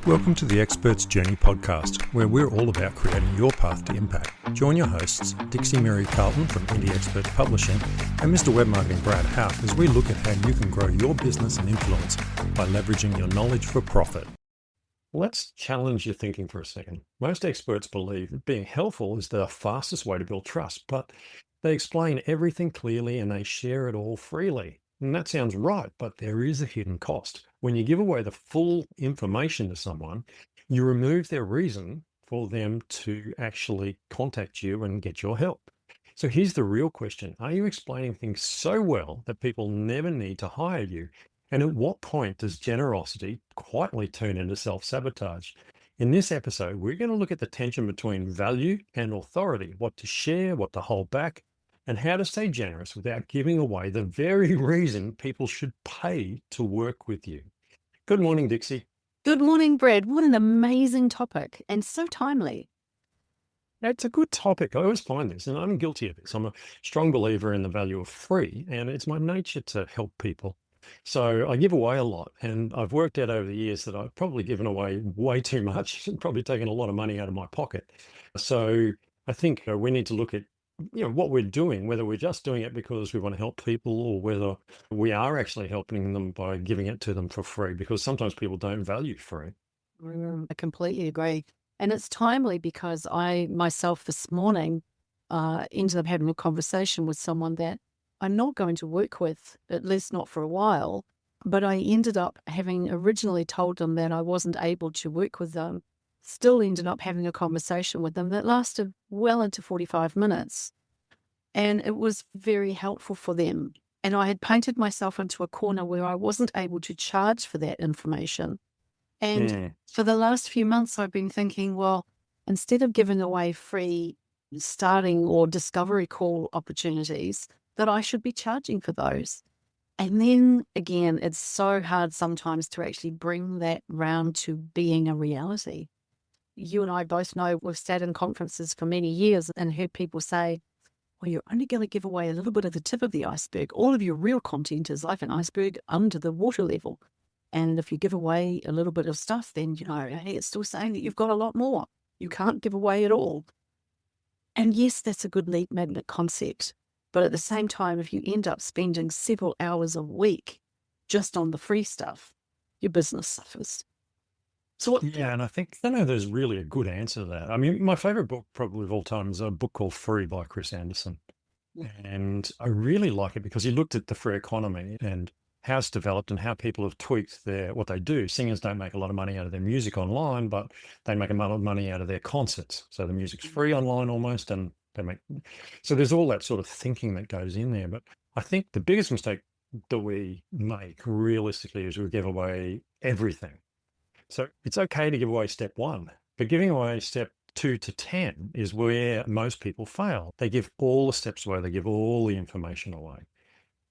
Welcome to the Expert's Journey podcast, where we're all about creating your path to impact. Join your hosts, Dixie Mary Carlton from Indie Expert Publishing and Mr. Web Marketing Brad Houck, as we look at how you can grow your business and influence by leveraging your knowledge for profit. Let's challenge your thinking for a second. Most experts believe that being helpful is the fastest way to build trust, but they explain everything clearly and they share it all freely. And that sounds right, but there is a hidden cost. When you give away the full information to someone, you remove their reason for them to actually contact you and get your help. So here's the real question. Are you explaining things so well that people never need to hire you? And at what point does generosity quietly turn into self-sabotage? In this episode, we're going to look at the tension between value and authority, what to share, what to hold back, and how to stay generous without giving away the very reason people should pay to work with you. Good morning, Dixie. Good morning, Brad. What an amazing topic and so timely. It's a good topic. I always find this, and I'm guilty of this. I'm a strong believer in the value of free, and it's my nature to help people. So I give away a lot, and I've worked out over the years that I've probably given away way too much and probably taken a lot of money out of my pocket. So I think we need to look at what we're doing, whether we're just doing it because we want to help people or whether we are actually helping them by giving it to them for free, because sometimes people don't value free. I completely agree. And it's timely because I myself this morning ended up having a conversation with someone that I'm not going to work with, at least not for a while, but I ended up having originally told them that I wasn't able to work with them, still ended up having a conversation with them that lasted well into 45 minutes. And it was very helpful for them. And I had painted myself into a corner where I wasn't able to charge for that information. And for the last few months, I've been thinking, well, instead of giving away free starting or discovery call opportunities, that I should be charging for those. And then again, it's so hard sometimes to actually bring that round to being a reality. You and I both know we've sat in conferences for many years and heard people say, well, you're only going to give away a little bit of the tip of the iceberg. All of your real content is like an iceberg under the water level. And if you give away a little bit of stuff, then, hey, it's still saying that you've got a lot more. You can't give away it all. And yes, that's a good lead magnet concept. But at the same time, if you end up spending several hours a week just on the free stuff, your business suffers. And I don't know there's really a good answer to that. I mean, my favorite book probably of all time is a book called Free by Chris Anderson. And I really like it because he looked at the free economy and how it's developed and how people have tweaked what they do. Singers don't make a lot of money out of their music online, but they make a lot of money out of their concerts. So the music's free online almost, and so there's all that sort of thinking that goes in there. But I think the biggest mistake that we make realistically is we give away everything. So it's okay to give away step 1, but giving away step 2 to 10 is where most people fail. They give all the steps away. They give all the information away.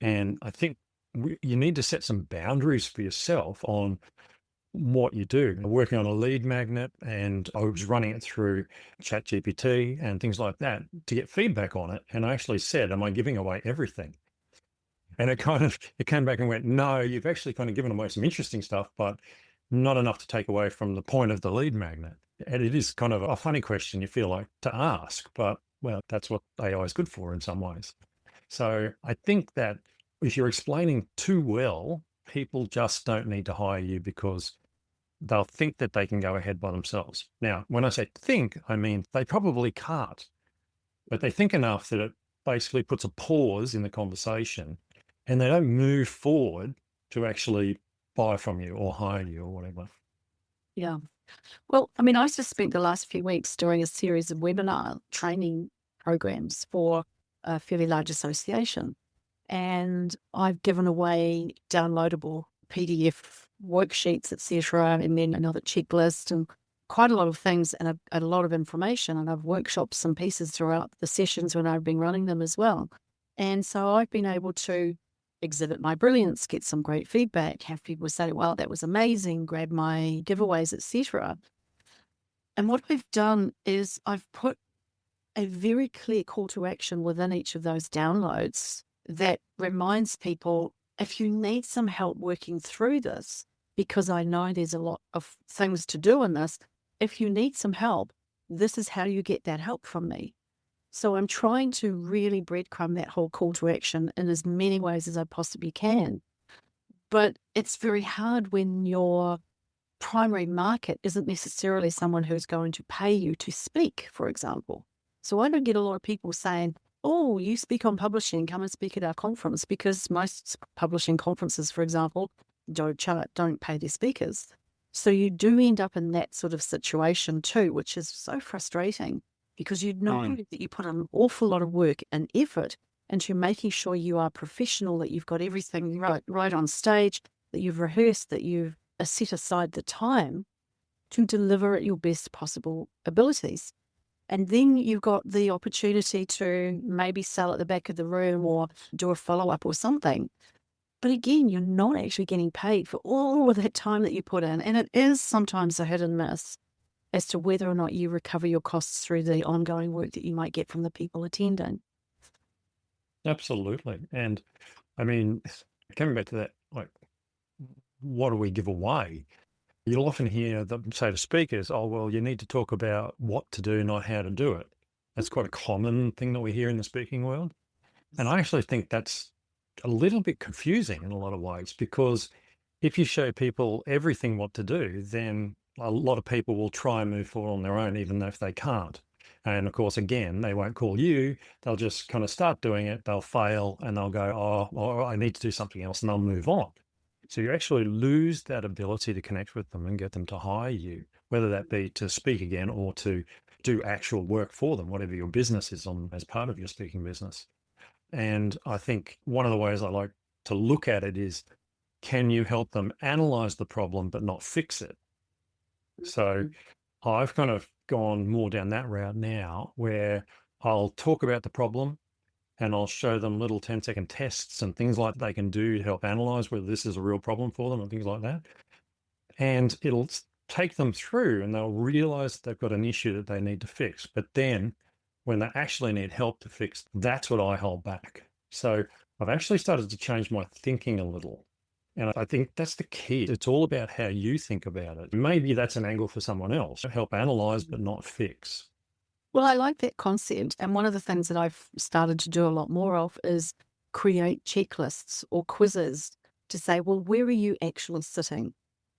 And I think you need to set some boundaries for yourself on what you do. I'm working on a lead magnet and I was running it through ChatGPT and things like that to get feedback on it. And I actually said, am I giving away everything? And it came back and went, no, you've actually kind of given away some interesting stuff, but not enough to take away from the point of the lead magnet. And it is kind of a funny question you feel like to ask, but well, that's what AI is good for in some ways. So I think that if you're explaining too well, people just don't need to hire you because they'll think that they can go ahead by themselves. Now, when I say think, I mean they probably can't, but they think enough that it basically puts a pause in the conversation and they don't move forward to actually buy from you or hire you or whatever. Yeah. Well, I mean, I just spent the last few weeks doing a series of webinar training programs for a fairly large association. And I've given away downloadable PDF worksheets, etc., and then another checklist and quite a lot of things and a lot of information. And I've workshopped some pieces throughout the sessions when I've been running them as well. And so I've been able to exhibit my brilliance, get some great feedback, have people say, well, that was amazing, grab my giveaways, etc. And what I've done is I've put a very clear call to action within each of those downloads that reminds people, if you need some help working through this, because I know there's a lot of things to do in this. If you need some help, this is how you get that help from me. So I'm trying to really breadcrumb that whole call to action in as many ways as I possibly can. But it's very hard when your primary market isn't necessarily someone who's going to pay you to speak, for example. So I don't get a lot of people saying, oh, you speak on publishing, come and speak at our conference, because most publishing conferences, for example, don't pay their speakers. So you do end up in that sort of situation too, which is so frustrating, because you know that you put an awful lot of work and effort into making sure you are professional, that you've got everything right on stage, that you've rehearsed, that you've set aside the time to deliver at your best possible abilities. And then you've got the opportunity to maybe sell at the back of the room or do a follow-up or something. But again, you're not actually getting paid for all of that time that you put in. And it is sometimes a hit and miss as to whether or not you recover your costs through the ongoing work that you might get from the people attending. Absolutely. And I mean, coming back to that, like, what do we give away? You'll often hear them say to speakers, oh, well, you need to talk about what to do, not how to do it. That's quite a common thing that we hear in the speaking world. And I actually think that's a little bit confusing in a lot of ways, because if you show people everything what to do, then a lot of people will try and move forward on their own, even if they can't. And of course, again, they won't call you. They'll just kind of start doing it. They'll fail and they'll go, oh, well, I need to do something else, and they'll move on. So you actually lose that ability to connect with them and get them to hire you, whether that be to speak again or to do actual work for them, whatever your business is on as part of your speaking business. And I think one of the ways I like to look at it is, can you help them analyze the problem but not fix it? So I've kind of gone more down that route now, where I'll talk about the problem and I'll show them little 10-second tests and things like they can do to help analyze whether this is a real problem for them and things like that. And it'll take them through and they'll realize they've got an issue that they need to fix. But then when they actually need help to fix, that's what I hold back. So I've actually started to change my thinking a little. And I think that's the key. It's all about how you think about it. Maybe that's an angle for someone else. Help analyze, but not fix. Well, I like that concept. And one of the things that I've started to do a lot more of is create checklists or quizzes to say, well, where are you actually sitting?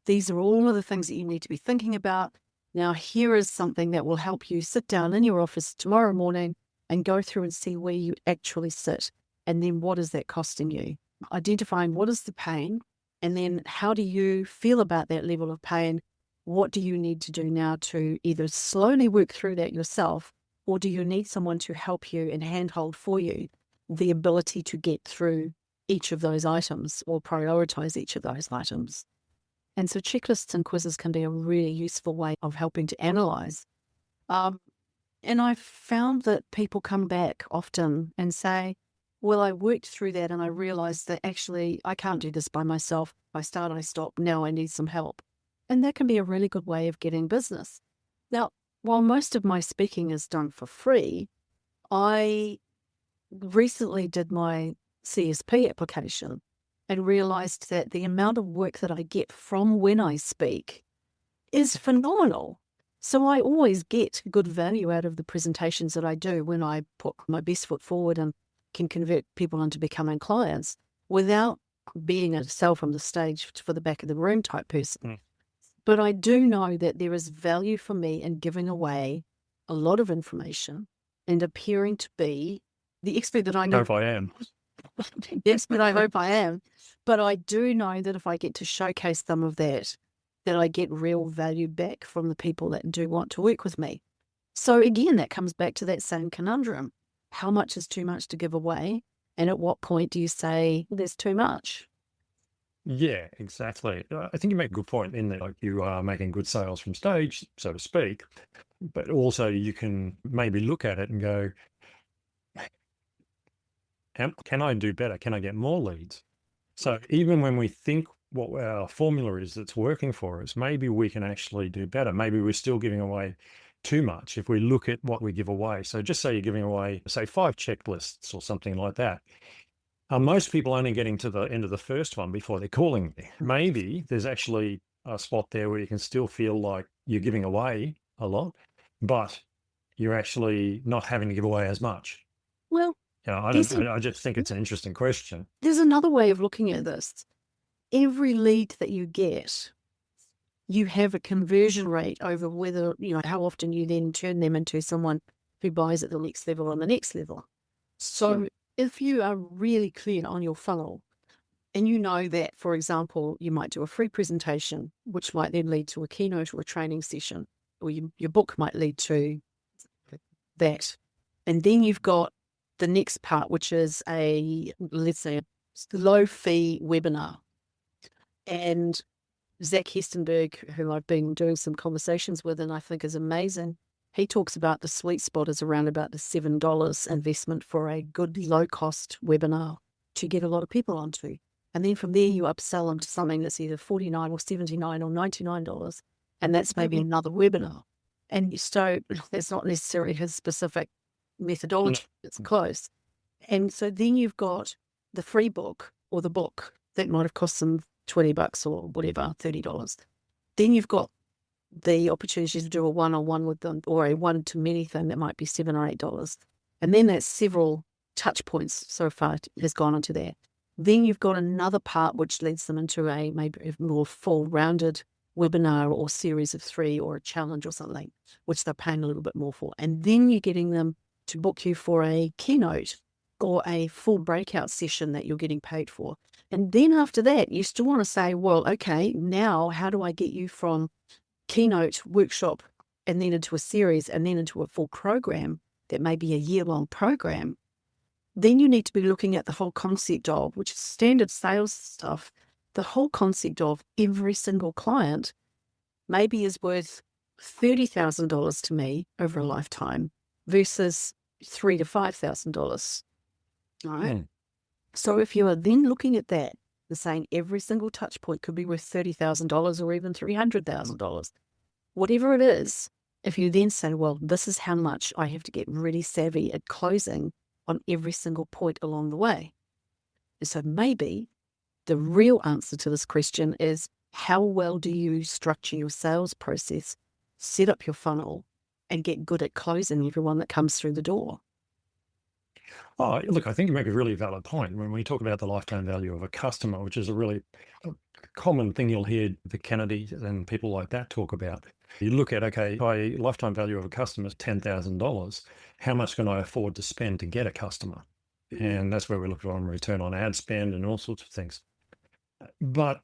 These are all of the things that you need to be thinking about. Now, here is something that will help you sit down in your office tomorrow morning and go through and see where you actually sit. And then what is that costing you? Identifying what is the pain, and then how do you feel about that level of pain? What do you need to do now to either slowly work through that yourself, or do you need someone to help you and handhold for you the ability to get through each of those items or prioritize each of those items? And so checklists and quizzes can be a really useful way of helping to analyze. And I've found that people come back often and say, well, I worked through that and I realized that actually I can't do this by myself. If I start, I stop. Now I need some help. And that can be a really good way of getting business. Now, while most of my speaking is done for free, I recently did my CSP application and realized that the amount of work that I get from when I speak is phenomenal. So I always get good value out of the presentations that I do when I put my best foot forward and can convert people into becoming clients without being a sell from the stage for the back of the room type person. But I do know that there is value for me in giving away a lot of information and appearing to be the expert that I know. Hope I am. Yes, but I hope I am. But I do know that if I get to showcase some of that, that I get real value back from the people that do want to work with me. So again, that comes back to that same conundrum. How much is too much to give away? And at what point do you say there's too much? Yeah, exactly. I think you make a good point in that, like, you are making good sales from stage, so to speak, but also you can maybe look at it and go, can I do better? Can I get more leads? So even when we think what our formula is that's working for us, maybe we can actually do better. Maybe we're still giving away too much if we look at what we give away. So just say you're giving away, say, 5 checklists or something like that. Are most people only getting to the end of the first one before they're calling me? Maybe there's actually a spot there where you can still feel like you're giving away a lot, but you're actually not having to give away as much. Well, I there's, don't. I just think it's an interesting question. there's another way of looking at this. Every lead that you get, you have a conversion rate over whether, how often you then turn them into someone who buys at the next level and the next level. So if you are really clear on your funnel and you know that, for example, you might do a free presentation, which might then lead to a keynote or a training session, or your book might lead to that. And then you've got the next part, which is let's say, a low fee webinar. And Zach Hestenberg, who I've been doing some conversations with and I think is amazing, he talks about the sweet spot is around about the $7 investment for a good low-cost webinar to get a lot of people onto. And then from there, you upsell them to something that's either $49 or $79 or $99, and that's maybe another webinar. And so that's not necessarily his specific methodology, it's close. And so then you've got the free book or the book that might have cost them $20 or whatever, $30. Then you've got the opportunity to do a one-on-one with them or a one-to-many thing that might be $7 or $8. And then that's several touch points so far has gone into that. Then you've got another part which leads them into maybe a more full-rounded webinar or series of 3 or a challenge or something, which they're paying a little bit more for. And then you're getting them to book you for a keynote or a full breakout session that you're getting paid for. And then after that, you still want to say, well, okay, now how do I get you from keynote, workshop, and then into a series, and then into a full program that may be a year-long program? Then you need to be looking at the whole concept of, which is standard sales stuff, the whole concept of every single client maybe is worth $30,000 to me over a lifetime versus $3,000 to $5,000. All right. So if you are then looking at that and saying every single touch point could be worth $30,000 or even $300,000, whatever it is, if you then say, well, this is how much I have to get really savvy at closing on every single point along the way. And so maybe the real answer to this question is, how well do you structure your sales process, set up your funnel, and get good at closing everyone that comes through the door? Oh, look, I think you make a really valid point when we talk about the lifetime value of a customer, which is a really common thing you'll hear the Kennedys and people like that talk about. You look at, okay, my lifetime value of a customer is $10,000. How much can I afford to spend to get a customer? And that's where we look on return on ad spend and all sorts of things. But,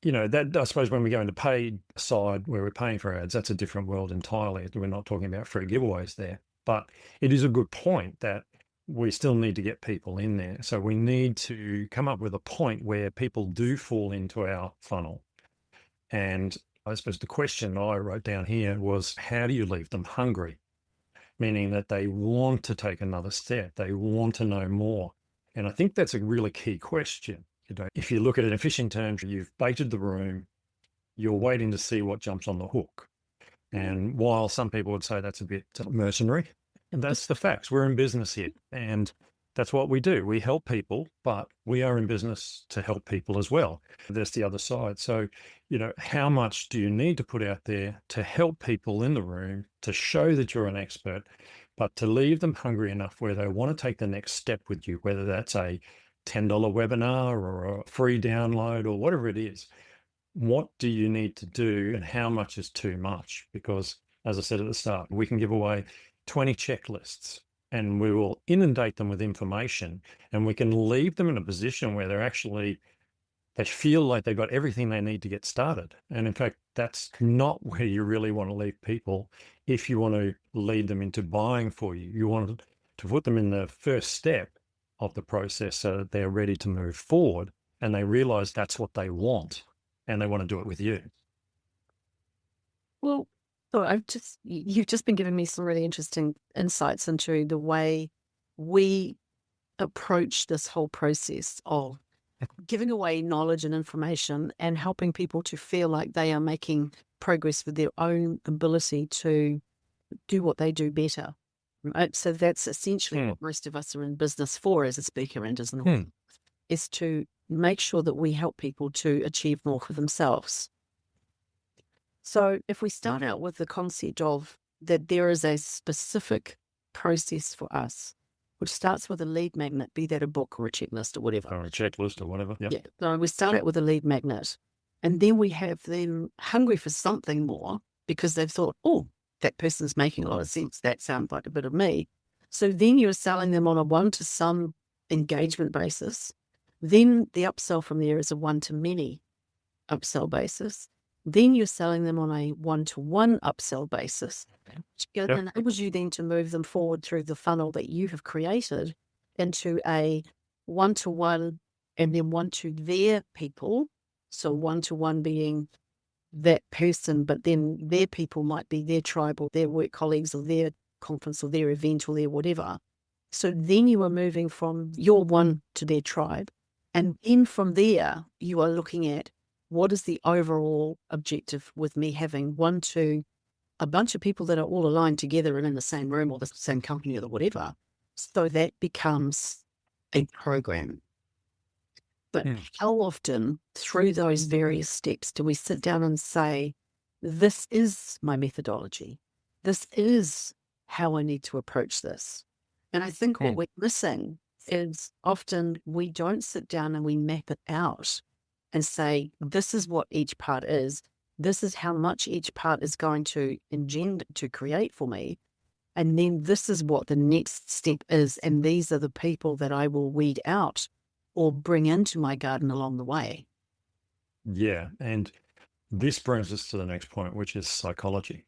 that I suppose when we go into paid side where we're paying for ads, that's a different world entirely. We're not talking about free giveaways there. But it is a good point that we still need to get people in there. So we need to come up with a point where people do fall into our funnel. And I suppose the question I wrote down here was, how do you leave them hungry? Meaning that they want to take another step. They want to know more. And I think that's a really key question. If you look at it in fishing terms, you've baited the room, you're waiting to see what jumps on the hook. And while some people would say that's a bit mercenary, and that's the facts. We're in business here, and that's what we do. We help people, but we are in business to help people as well. There's the other side. So, how much do you need to put out there to help people in the room, to show that you're an expert, but to leave them hungry enough where they want to take the next step with you, whether that's a $10 webinar or a free download or whatever it is. What do you need to do and how much is too much? Because as I said at the start, we can give away 20 checklists and we will inundate them with information, and we can leave them in a position where they feel like they've got everything they need to get started. And in fact, that's not where you really want to leave people. If you want to lead them into buying for you, you want to put them in the first step of the process so that they're ready to move forward and they realize that's what they want and they want to do it with you. Well, you've just been giving me some really interesting insights into the way we approach this whole process of giving away knowledge and information and helping people to feel like they are making progress with their own ability to do what they do better. Right? So that's essentially what most of us are in business for as a speaker and as an author. is to make sure that we help people to achieve more for themselves. So if we start out with the concept of that there is a specific process for us, which starts with a lead magnet, be that a book or a checklist or whatever. Or a checklist or whatever. Yep. Yeah. So we start out with a lead magnet, and then we have them hungry for something more because they've thought, oh, that person's making a lot of sense. That sounds like a bit of me. So then you're selling them on a one-to-some engagement basis. Then the upsell from there is a one-to-many upsell basis. Then you're selling them on a one-to-one upsell basis, which enables you then to move them forward through the funnel that you have created into a one-to-one and then one to their people. So one-to-one being that person, but then their people might be their tribe or their work colleagues or their conference or their event or their whatever. So then you are moving from your one to their tribe. And then from there, you are looking at what is the overall objective with me having one to a bunch of people that are all aligned together and in the same room or the same company or whatever. So that becomes a program. But how often through those various steps do we sit down and say, this is my methodology. This is how I need to approach this. And I think what we're missing is often we don't sit down and we map it out and say, this is what each part is. This is how much each part is going to engender, to create for me. And then this is what the next step is. And these are the people that I will weed out or bring into my garden along the way. Yeah. And this brings us to the next point, which is psychology.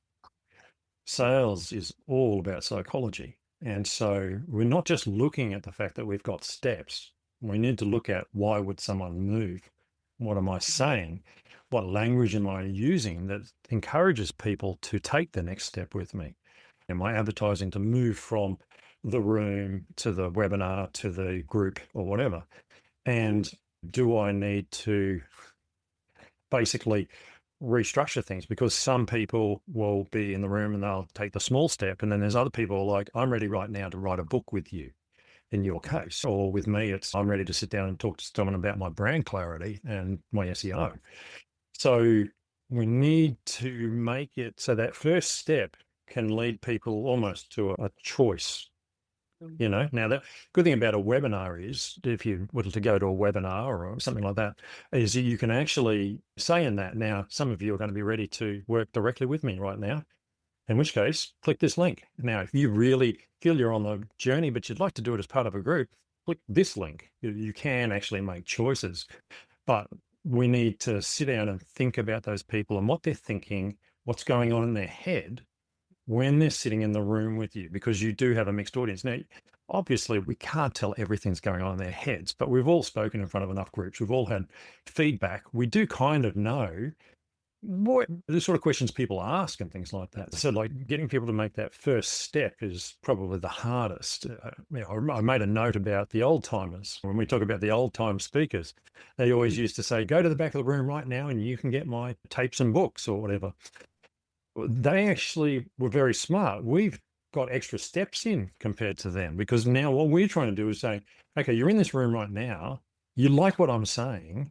Sales is all about psychology. And so we're not just looking at the fact that we've got steps. We need to look at why would someone move? What am I saying? What language am I using that encourages people to take the next step with me? Am I advertising to move from the room to the webinar to the group or whatever? And do I need to basically restructure things? Because some people will be in the room and they'll take the small step. And then there's other people like, I'm ready right now to write a book with you. In your case, or with me, it's I'm ready to sit down and talk to someone about my brand clarity and my SEO. So we need to make it so that first step can lead people almost to a choice. You know, now the good thing about a webinar is if you were to go to a webinar or something like that, is you can actually say in that, now, some of you are going to be ready to work directly with me right now. In which case, click this link. Now, if you really feel you're on the journey, but you'd like to do it as part of a group, click this link. You can actually make choices, but we need to sit down and think about those people and what they're thinking, what's going on in their head when they're sitting in the room with you, because you do have a mixed audience. Now, obviously, we can't tell everything's going on in their heads, but we've all spoken in front of enough groups. We've all had feedback. We do kind of know what the sort of questions people ask and things like that. So like getting people to make that first step is probably the hardest. I made a note about the old timers. When we talk about the old time speakers, they always used to say, go to the back of the room right now and you can get my tapes and books or whatever. They actually were very smart. We've got extra steps in compared to them, because now what we're trying to do is say, okay, you're in this room right now. You like what I'm saying.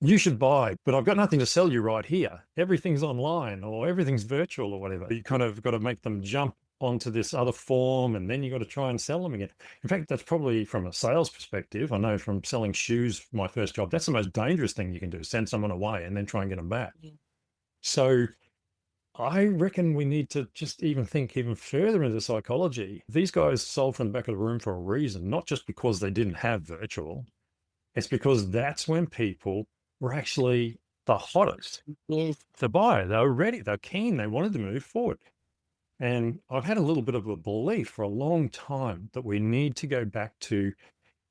You should buy, but I've got nothing to sell you right here. Everything's online or everything's virtual or whatever. You kind of got to make them jump onto this other form, and then you got to try and sell them again. In fact, that's probably from a sales perspective. I know from selling shoes, my first job, that's the most dangerous thing you can do, send someone away and then try and get them back. Yeah. So I reckon we need to just even think even further into psychology. These guys sold from the back of the room for a reason, not just because they didn't have virtual. It's because that's when people were actually the hottest to buy. They were ready, they were keen, they wanted to move forward. And I've had a little bit of a belief for a long time that we need to go back to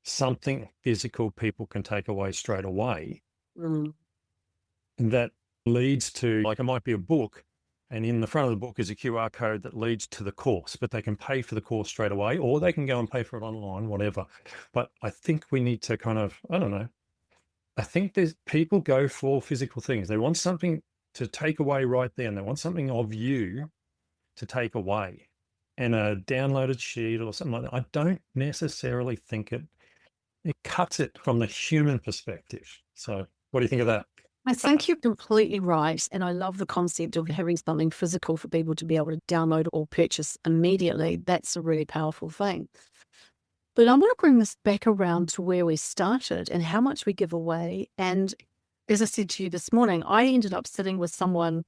something physical people can take away straight away. And that leads to, like, it might be a book, and in the front of the book is a QR code that leads to the course, but they can pay for the course straight away, or they can go and pay for it online, whatever. But I think we need to kind of, I don't know, I think there's people go for physical things. They want something to take away right there, and they want something of you to take away. And a downloaded sheet or something like that, I don't necessarily think it it cuts it from the human perspective. So what do you think of that? I think you're completely right. And I love the concept of having something physical for people to be able to download or purchase immediately. That's a really powerful thing. But I want to bring this back around to where we started and how much we give away. And as I said to you this morning, I ended up sitting with someone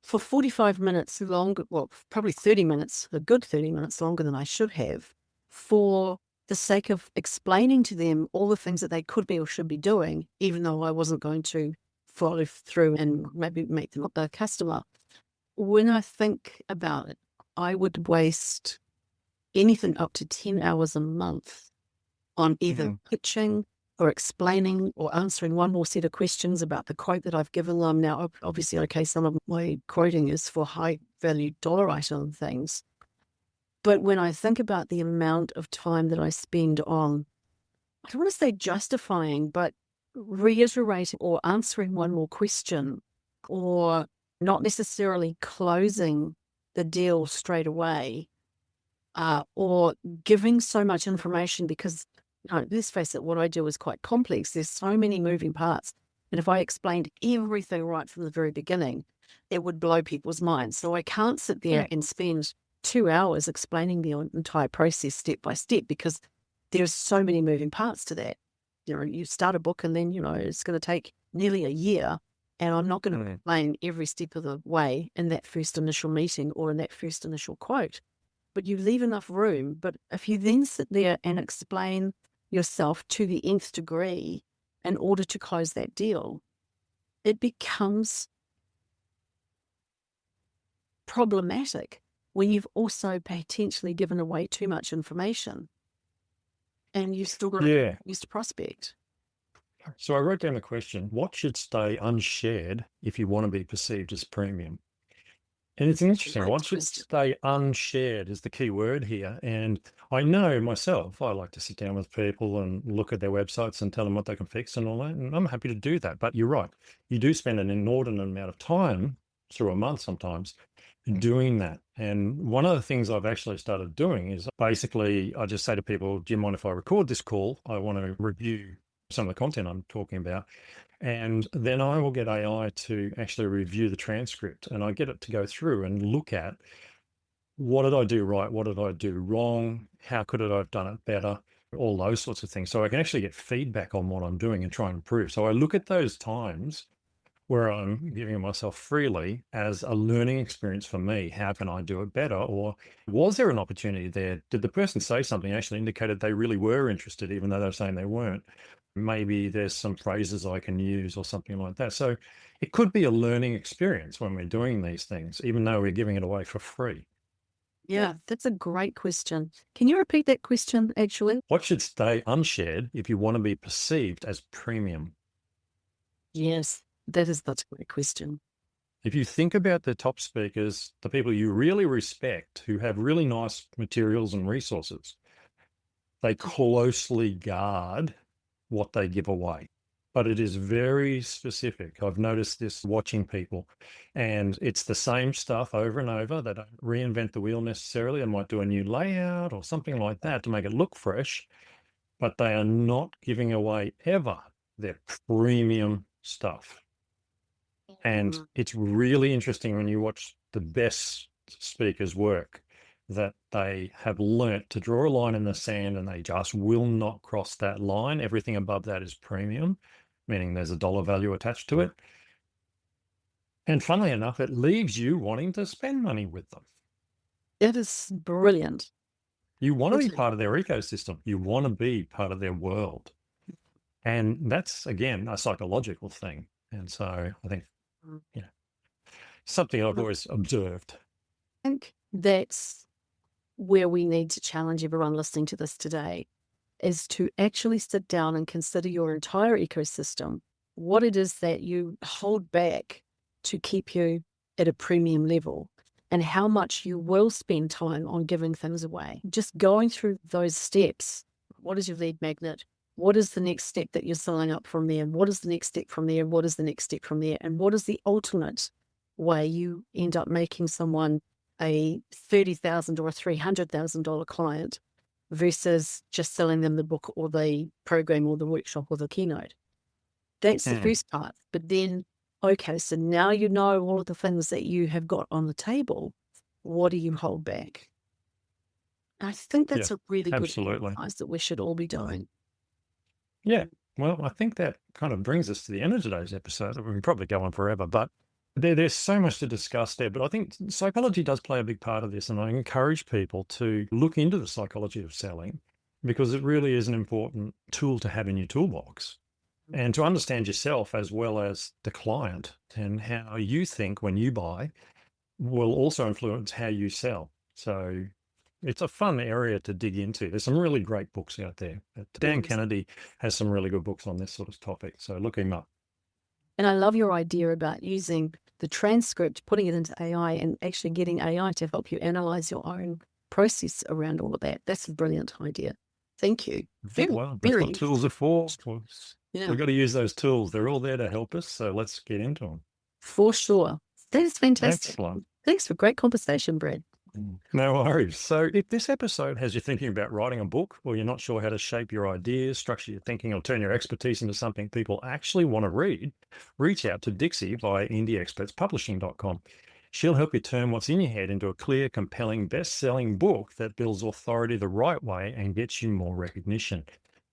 for 45 minutes longer, well, probably 30 minutes, a good 30 minutes longer than I should have, for the sake of explaining to them all the things that they could be or should be doing, even though I wasn't going to follow through and maybe make them a customer. When I think about it, I would waste anything up to 10 hours a month on either pitching or explaining or answering one more set of questions about the quote that I've given them. Now, obviously, okay, some of my quoting is for high value dollar item things. But when I think about the amount of time that I spend on, I don't want to say justifying, but reiterating or answering one more question, or not necessarily closing the deal straight away, or giving so much information because, let's face it, what I do is quite complex. There's so many moving parts. And if I explained everything right from the very beginning, it would blow people's minds. So I can't sit there and spend 2 hours explaining the entire process step by step because there's so many moving parts to that. You start a book and then, it's going to take nearly a year. And I'm not going to explain every step of the way in that first initial meeting or in that first initial quote. But you leave enough room. But if you then sit there and explain yourself to the nth degree in order to close that deal, it becomes problematic when you've also potentially given away too much information and you've still got to use to prospect. So I wrote down the question, what should stay unshared if you want to be perceived as premium? And it's an interesting one. What should stay unshared is the key word here. And I know myself, I like to sit down with people and look at their websites and tell them what they can fix and all that. And I'm happy to do that. But you're right. You do spend an inordinate amount of time through a month sometimes doing that. And one of the things I've actually started doing is basically I just say to people, do you mind if I record this call? I want to review some of the content I'm talking about. And then I will get AI to actually review the transcript and I get it to go through and look at what did I do right? What did I do wrong? How could I have done it better? All those sorts of things. So I can actually get feedback on what I'm doing and try and improve. So I look at those times where I'm giving myself freely as a learning experience for me. How can I do it better? Or was there an opportunity there? Did the person say something actually indicated they really were interested, even though they're saying they weren't? Maybe there's some phrases I can use or something like that. So it could be a learning experience when we're doing these things, even though we're giving it away for free. Yeah, that's a great question. Can you repeat that question, actually? What should stay unshared if you want to be perceived as premium? Yes, that is such a great question. If you think about the top speakers, the people you really respect who have really nice materials and resources, they closely guard what they give away. But it is very specific. I've noticed this watching people, and it's the same stuff over and over. They don't reinvent the wheel necessarily. They might do a new layout or something like that to make it look fresh, but they are not giving away ever their premium stuff. And it's really interesting when you watch the best speakers work that they have learnt to draw a line in the sand and they just will not cross that line. Everything above that is premium, meaning there's a dollar value attached to it. And funnily enough, it leaves you wanting to spend money with them. It is brilliant. You want to be part of their ecosystem. You want to be part of their world. And that's, again, a psychological thing. And so I think, something I've always observed. I think that's where we need to challenge everyone listening to this today, is to actually sit down and consider your entire ecosystem, what it is that you hold back to keep you at a premium level, and how much you will spend time on giving things away. Just going through those steps. What is your lead magnet? What is the next step that you're signing up from there? And what is the next step from there? And what is the next step from there? And what is the ultimate way you end up making someone a $30,000 or a $300,000 client versus just selling them the book or the program or the workshop or the keynote. That's the first part. But then, okay, so now you know all of the things that you have got on the table. What do you hold back? I think that's a really good exercise that we should all be doing. Yeah. Well, I think that kind of brings us to the end of today's episode. We can probably go on forever, but there's so much to discuss there. But I think psychology does play a big part of this. And I encourage people to look into the psychology of selling, because it really is an important tool to have in your toolbox, and to understand yourself as well as the client, and how you think when you buy will also influence how you sell. So it's a fun area to dig into. There's some really great books out there. Dan Kennedy has some really good books on this sort of topic, so look him up. And I love your idea about using the transcript, putting it into AI, and actually getting AI to help you analyze your own process around all of that. That's a brilliant idea. Thank you. Well, that's what tools are for. We've got to use those tools. They're all there to help us, so let's get into them. For sure. That is fantastic. Excellent. Thanks for a great conversation, Brad. No worries. So if this episode has you thinking about writing a book, or you're not sure how to shape your ideas, structure your thinking, or turn your expertise into something people actually want to read, reach out to Dixie via indieexpertspublishing.com. She'll help you turn what's in your head into a clear, compelling, best-selling book that builds authority the right way and gets you more recognition.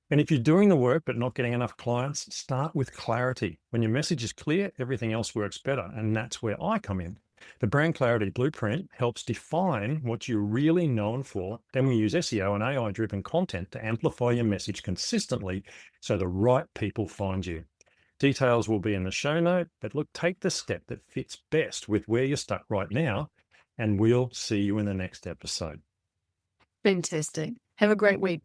And if you're doing the work but not getting enough clients, start with clarity. When your message is clear, everything else works better, and that's where I come in. The Brand Clarity Blueprint helps define what you're really known for. Then we use SEO and AI-driven content to amplify your message consistently so the right people find you. Details will be in the show note, but look, take the step that fits best with where you're stuck right now, and we'll see you in the next episode. Fantastic. Have a great week.